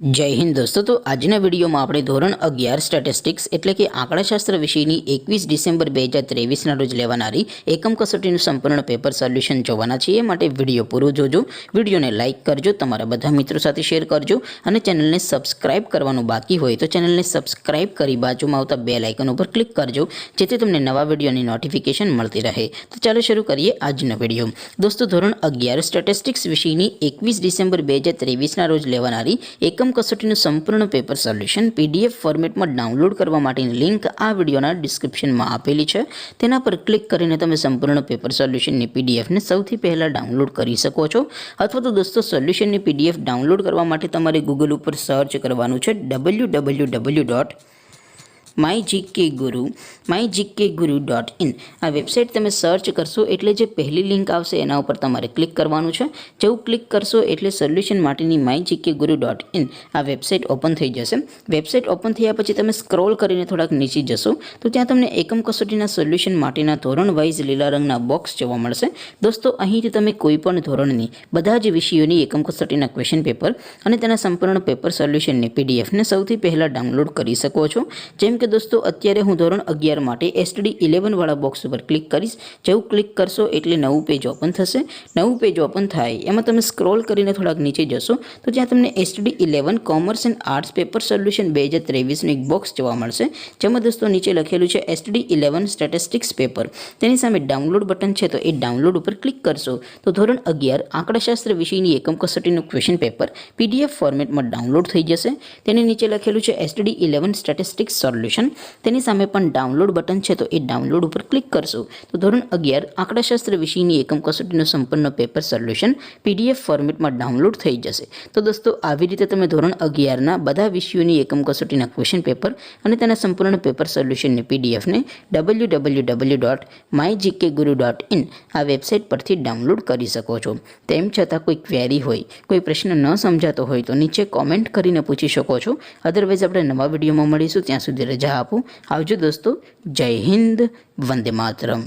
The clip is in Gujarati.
जय हिंद दोस्तों। तो आजना विडियो में આપણે ધોરણ 11 સ્ટેટિસ્ટિક્સ એટલે કે આંકડાશાસ્ત્ર વિષયની 21 ડિસેમ્બર 2023 ના રોજ લેવાનારી એકમ કસોટીનું સંપૂર્ણ પેપર સોલ્યુશન જોવાના છીએ। માટે વિડિયો પૂરો જોજો, વિડિયોને લાઈક કરજો, તમારા બધા મિત્રો સાથે શેર કરજો અને ચેનલને સબસ્ક્રાઇબ કરવાનું બાકી હોય તો ચેનલને સબસ્ક્રાઇબ કરી બાજુમાં આવતા બેલ આઇકન ઉપર ક્લિક કરજો જેથી તમને નવા વિડિયોની નોટિફિકેશન મળતી રહે। તો ચાલો શરૂ કરીએ આજનો વિડિયો। દોસ્તો ધોરણ 11 સ્ટેટિસ્ટિક્સ વિષયની 21 ડિસેમ્બર 2023 ના રોજ લેવાનારી એકમ कसोटीનું સંપૂર્ણ પેપર સોલ્યુશન પીડીએફ ફોર્મેટમાં ડાઉનલોડ કરવા માટેની લિંક આ વિડિયોના ડિસ્ક્રિપ્શનમાં આપેલી છે। તેના પર ક્લિક કરીને તમે સંપૂર્ણ પેપર સોલ્યુશનની પીડીએફને સૌથી પહેલાં ડાઉનલોડ કરી શકો છો। અથવા તો દોસ્તો સોલ્યુશનની પીડીએફ ડાઉનલોડ કરવા માટે તમારે ગૂગલ ઉપર સર્ચ કરવાનું છે www.mygkguru.in। આ વેબસાઇટ તમે સર્ચ કરશો એટલે જે પહેલી લિંક આવશે એના ઉપર તમારે ક્લિક કરવાનું છે। જેવું ક્લિક કરશો એટલે સોલ્યુશન માટેની mygkguru.in આ વેબસાઇટ ઓપન થઈ જશે। વેબસાઇટ ઓપન થયા પછી તમે સ્ક્રોલ કરીને થોડાક નીચે જશો તો ત્યાં તમને એકમ કસોટીના સોલ્યુશન માટેના ધોરણ વાઇઝ લીલા રંગના બોક્સ જોવા મળશે। દોસ્તો અહીંથી તમે કોઈપણ ધોરણની બધા જ વિષયોની એકમ કસોટીના ક્વેશ્ચન પેપર અને તેના સંપૂર્ણ પેપર સોલ્યુશનની પીડીએફને સૌથી પહેલાં ડાઉનલોડ કરી શકો છો। જેમ કે દોસ્તો અત્યારે હું ધોરણ 11 માટે એસટીડી 11 વાળા બોક્સ ઉપર ક્લિક કરીશ। જેવું ક્લિક કરશો એટલે નવું પેજ ઓપન થશે। નવું પેજ ઓપન થાય એમાં તમે સ્ક્રોલ કરીને થોડાક નીચે જશો તો ત્યાં તમને STD 11 commerce and arts paper solution 2023નું એક બોક્સ જોવા મળશે। જેમાં દોસ્તો નીચે લખેલું છે એસટીડી 11 સ્ટેટિસ્ટિક્સ પેપર। તેની સામે ડાઉનલોડ બટન છે તો એ ડાઉનલોડ ઉપર ક્લિક કરશો તો ધોરણ 11 આંકડાશાસ્ત્ર વિષયની એકમ કસોટીનું ક્વેશ્ચન પેપર પીડીએફ ફોર્મેટમાં ડાઉનલોડ થઈ જશે। તેની નીચે લખેલું છે એસટીડી 11 સ્ટેટિસ્ટિક્સ સોલ્યુશન। તેની સામે પણ ડાઉનલોડ બટન છે તો એ ડાઉનલોડ ઉપર ક્લિક કરશો તો ધોરણ 11 આંકડાશાસ્ત્ર વિષયની એકમ કસોટીનું સંપૂર્ણ પેપર સોલ્યુશન પીડીએફ ફોર્મેટમાં ડાઉનલોડ થઈ જશે। તો દોસ્તો આવી રીતે તમે ધોરણ 11ના બધા વિષયોની એકમ કસોટીના ક્વેશ્ચન પેપર અને તેના સંપૂર્ણ પેપર સોલ્યુશનની પીડીએફને www.mygkguru.in આ વેબસાઇટ પરથી ડાઉનલોડ કરી શકો છો। તેમ છતાં કોઈ ક્વેરી હોય, કોઈ પ્રશ્ન ન સમજાતો હોય તો નીચે કોમેન્ટ કરીને પૂછી શકો છો। અધરવાઇઝ આપણે નવા વિડીયોમાં મળીશું, ત્યાં સુધી રજા આપો। આવજો દોસ્તો। જય હિન્દ, વંદે માતરમ।